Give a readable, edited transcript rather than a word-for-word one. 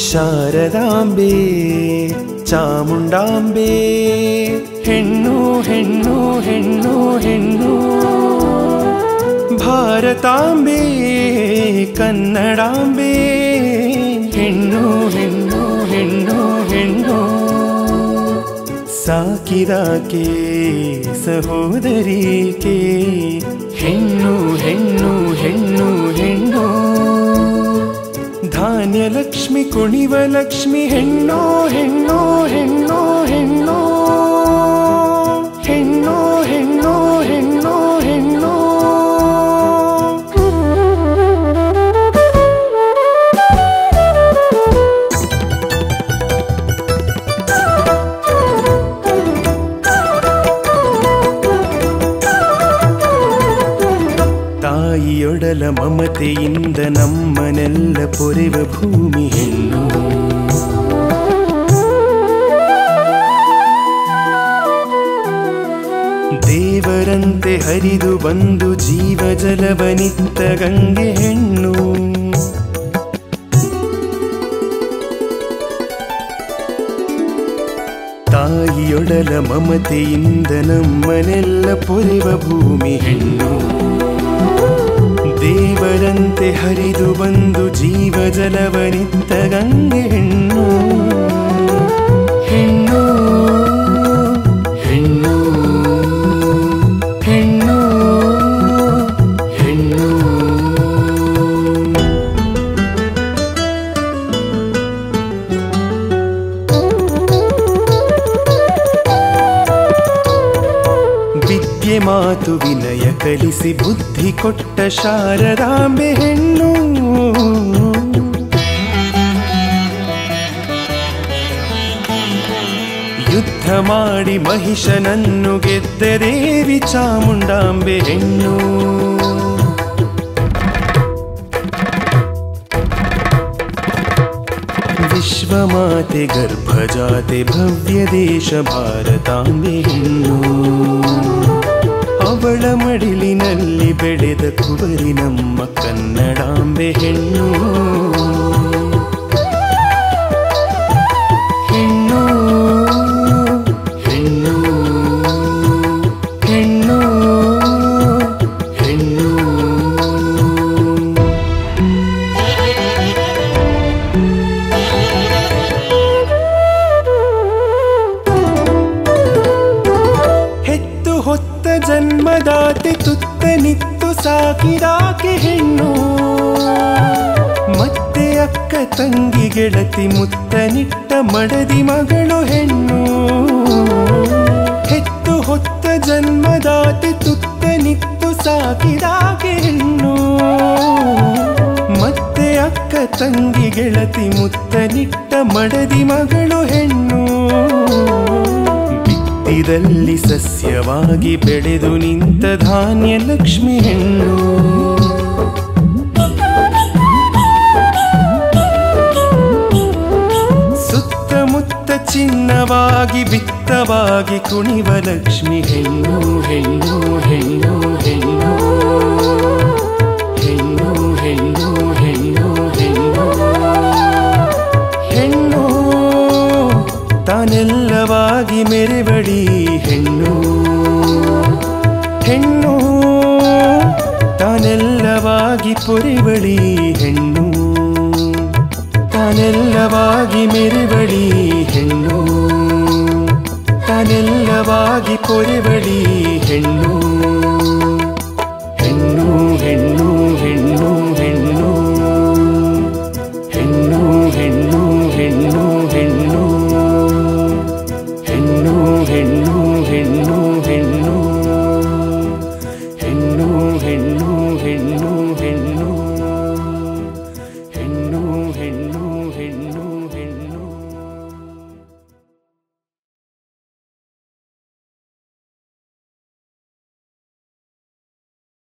ಶಾರದಾಂಬೆ ಚಾಮುಂಡಾಂಬೆ ಹೆಣ್ಣು ಹೆಣ್ಣು ಹೆಣ್ಣು ಹೆಣ್ಣು ಭಾರತಾಂಬೆ ಕನ್ನಡಾಂಬೆ ಹೆಣ್ಣು ಹೆಣ್ಣು ಹೆಣ್ಣು ಹೆಣ್ಣು ಸಾಕಿದಾಕೆ ಸಹೋದರಿಕೆ ಹೆಣ್ಣು ಹೆಣ್ಣು ಹೆಣ್ಣು ಹೆಣ್ಣು ಧಾನ್ಯಲಕ್ಷ್ಮಿ ಕುಣಿವ ಲಕ್ಷ್ಮಿ ಹೆಣ್ಣೋ ಹೆಣ್ಣೋ ಹೆಣ್ಣೋ ಹೆಣ್ಣೋ ಹೆಣ್ಣೋ ಹೆಣ್ಣೋ ಹೆಣ್ಣೋ ಹೆಣ್ಣೋ ತಾಯಿಯೊಡಲ ಮಮತೆಯಿಂದ ನಮ್ಮನೆಲ್ಲ ಪೊರೆವ ಭೂಮಿ ಹೆಣ್ಣು ದೇವರಂತೆ ಹರಿದು ಬಂದು ಜೀವ ಜಲವನಿತ್ತ ಗಂಗೆ ಹೆಣ್ಣು ತಾಯಿಯೊಡಲ ಮಮತೆಯಿಂದ ನಮ್ಮನೆಲ್ಲ ಪೊರೆವ ಭೂಮಿ ಹೆಣ್ಣು ದೇವರಂತೆ ಹರಿದು ಬಂದು ಜೀವ ಜಲವನಿತ್ತ ಗಂಗೆ ಹೆಣ್ಣು ಹೆಣ್ಣು ಹೆಣ್ಣು ಹೆಣ್ಣು ಹೆಣ್ಣು ವಿದ್ಯೆ ಮಾತು ವಿನಯ ಕಲಿಸಿ ಬುದ್ಧಿ ಕೊಟ್ಟ ಶಾರದಾಂಬೆ ಹೆಣ್ಣು ಯುದ್ಧ ಮಾಡಿ ಮಹಿಷನನ್ನು ಗೆದ್ದ ದೇವಿ ಚಾಮುಂಡಾಂಬೆ ಹೆಣ್ಣು ವಿಶ್ವಮಾತೆ ಗರ್ಭಜಾತೆ ಭವ್ಯ ದೇಶ ಭಾರತಾಂಬೆ ಹೆಣ್ಣು ಅವಳ ಮಡಿಲಿನಲ್ಲಿ ಬೆಳೆದ ಕುವರಿ ನಮ್ಮ ಕನ್ನಡಾಂಬೆ ಹೆಣ್ಣು ಹೆಣ್ಣು ಹೆಣ್ಣು ಹೆಣ್ಣು ಹೆಣ್ಣು ಜನ್ಮದಾತೆ ತುತ್ತ ನಿತ್ತು ಸಾಕಿದಾಕೆ ಹೆಣ್ಣು ಮತ್ತೆ ಅಕ್ಕ ತಂಗಿ ಗೆಳತಿ ಮುತ್ತ ನಿಟ್ಟ ಮಡದಿ ಮಗಳು ಹೆಣ್ಣು ಹೆತ್ತು ಹೊತ್ತ ಜನ್ಮದಾತೆ ತುತ್ತ ನಿತ್ತು ಸಾಕಿದಾಕೆ ಹೆಣ್ಣು ಮತ್ತೆ ಅಕ್ಕ ತಂಗಿ ಗೆಳತಿ ಮುತ್ತ ನಿಟ್ಟ ಮಡದಿ ಮಗಳು ಹೆಣ್ಣು ಇದರಲ್ಲಿ ಸಸ್ಯವಾಗಿ ಬೆಳೆದು ನಿಂತ ಧಾನ್ಯ ಲಕ್ಷ್ಮಿ ಹೆಣ್ಣು ಸುತ್ತಮುತ್ತ ಚಿನ್ನವಾಗಿ ಬಿತ್ತವಾಗಿ ಕುಣಿವ ಲಕ್ಷ್ಮಿ ಹೆಣ್ಣು ಹೆಣ್ಣು ಹೆಣ್ಣು ಹೆಣ್ಣು ಹೆಣ್ಣು ಹೆಣ್ಣು ಹೆಣ್ಣು ಹೆಣ್ಣು ಹೆಣ್ಣು ತಾನೆಲ್ಲವಾಗಿ ಮೆರೆಬಡಿ ಹೆಣ್ಣು ಹೆಣ್ಣು ಪೊರೆವಳಿ ಹೆಣ್ಣು, ತಾನೆಲ್ಲವಾಗಿ ಮೆರೆವಳಿ ಹೆಣ್ಣು, ತಾನೆಲ್ಲವಾಗಿ ಪೊರೆವಳಿ ಹೆಣ್ಣು.